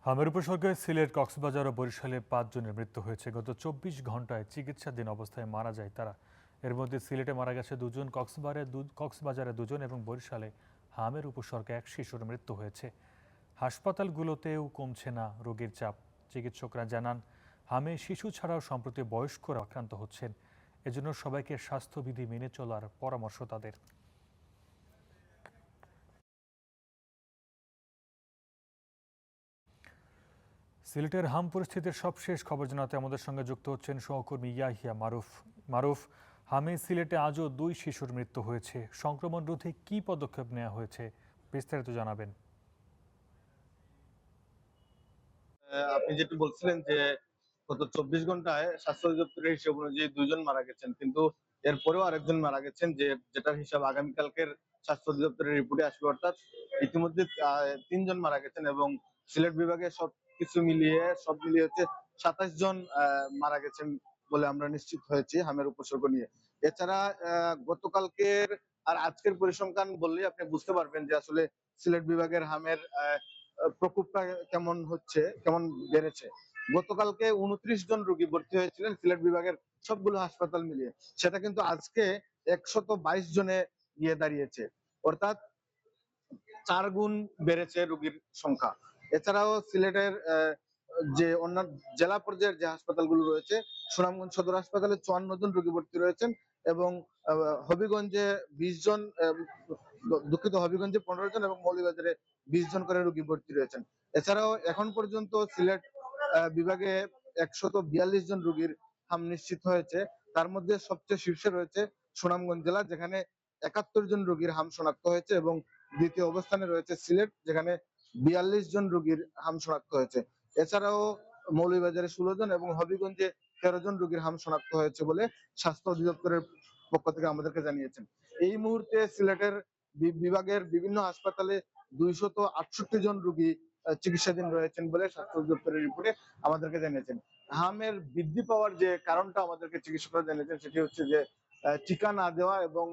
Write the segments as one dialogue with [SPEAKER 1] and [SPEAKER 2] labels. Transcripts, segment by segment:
[SPEAKER 1] হামের উপসর্গে সিলেট, কক্সবাজার ও বরিশালে ৫ জনের মৃত্যু হয়েছে। গত ২৪ ঘন্টায় চিকিৎসাধীন অবস্থায় মারা যায় তারা। এর মধ্যে সিলেটে মারা গেছে ২ জন, কক্সবাজারে ২ জন এবং বরিশালে হামের উপসর্গে এক শিশুর মৃত্যু হয়েছে। হাসপাতালগুলোতেও কমছে না রোগীর চাপ। চিকিৎসকরা জানান, হামে শিশু ছাড়াও সম্প্রতি বয়স্করা আক্রান্ত হচ্ছেন। এজন্য সবাইকে স্বাস্থ্যবিধি মেনে চলার পরামর্শ তাদের। সিলেটের হাম পরিস্থিতির সবশেষ খবর জানাতে আমাদের সঙ্গে যুক্ত হচ্ছেন সহকর্মী ইয়াহিয়া মারুফ। মারুফ, হামে সিলেটে আজও 2 শিশুর মৃত্যু হয়েছে। সংক্রমণ রোধে কি পদক্ষেপ নেওয়া হয়েছে, বিস্তারিত জানাবেন।
[SPEAKER 2] আপনি যেটা বলছিলেন যে গত ২৪ ঘন্টায় স্বাস্থ্য অধিদপ্তরের হিসেব অনুযায়ী ২ জন মারা গেছেন, কিন্তু এরপরেও আরেকজন মারা গেছেন, যেটার হিসাব আগামীকালকের স্বাস্থ্য অধিদপ্তরের রিপোর্টে আসবে। অর্থাৎ ইতিমধ্যে ৩ জন মারা গেছেন এবং সিলেট বিভাগে সবকিছু মিলিয়ে সব মিলিয়ে হচ্ছে ২৭ জন মারা গেছেন বলে আমরা নিশ্চিত হয়েছি হামের উপসর্গ নিয়ে। এছাড়া গতকালকের আর আজকের পরিসংখ্যান বললেই আপনি বুঝতে পারবেন যে আসলে সিলেট বিভাগের হামের প্রকোপটা কেমন বেড়েছে। গতকালকে ২৯ জন রোগী ভর্তি হয়েছিলেন সিলেট বিভাগের সবগুলো হাসপাতাল মিলিয়ে, সেটা কিন্তু আজকে ১২২ জনে গিয়ে দাঁড়িয়েছে। অর্থাৎ ৪ গুণ বেড়েছে রোগীর সংখ্যা। এছাড়াও সিলেটের যে অন্যান্য জেলা পর্যায়ের যে হাসপাতালগুলো রয়েছে, সুনামগঞ্জ সদর হাসপাতালে ৫৪ জন রোগী ভর্তি রয়েছেন এবং হবিগঞ্জে ২০ জন, হবিগঞ্জে ১৫ জন এবং মৌলভীবাজারে ২০ জন করে রোগী ভর্তি রয়েছেন। এছাড়াও এখন পর্যন্ত সিলেট বিভাগে ১৪২ জন রোগীর হাম নিশ্চিত হয়েছে। তার মধ্যে সবচেয়ে শীর্ষে রয়েছে সুনামগঞ্জ জেলা, যেখানে ৭১ জন রোগীর হাম শনাক্ত হয়েছে এবং দ্বিতীয় অবস্থানে রয়েছে সিলেট, যেখানে ৪২ জন রোগীর হাম শনাক্ত হয়েছে। এছাড়াও মৌলভীবাজারে ১৬ জন এবং হবিগঞ্জে ১৩ জন রোগীর হাম শনাক্ত হয়েছে বলে স্বাস্থ্য অধিদপ্তরের পক্ষ থেকে আমাদেরকে জানিয়েছেন। এই মুহূর্তে সিলেটের বিভাগের বিভিন্ন হাসপাতালে ২৬৮ জন রোগী চিকিৎসাধীন রয়েছেন বলে স্বাস্থ্য অধিদপ্তরের রিপোর্টে আমাদেরকে জানিয়েছেন। হামের বৃদ্ধি পাওয়ার যে কারণটা আমাদেরকে চিকিৎসকরা জানিয়েছেন, সেটি হচ্ছে যে টিকা না দেওয়া এবং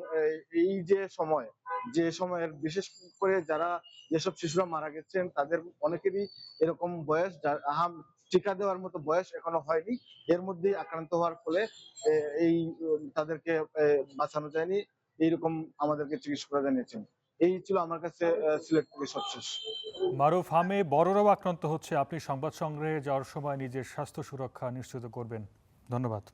[SPEAKER 2] এই যে সময়ের বিশেষ করে যেসব শিশুরা মারা গেছেন তাদের অনেকেরই এরকম বয়স, যার টিকা দেওয়ার মতো বয়স এখনো হয়নি। এর মধ্যেই আক্রান্ত হওয়ার ফলে এই তাদেরকে বাঁচানো যায়নি, এইরকম আমাদেরকে চিকিৎসকরা জানিয়েছেন। এই ছিল আমার কাছে সিলেক্ট থেকে সবশেষ।
[SPEAKER 1] মারুফ, হামে বড়রাও আক্রান্ত হচ্ছে। আপনি সংবাদ সংগ্রহে যাওয়ার সময় নিজের স্বাস্থ্য সুরক্ষা নিশ্চিত করবেন। ধন্যবাদ।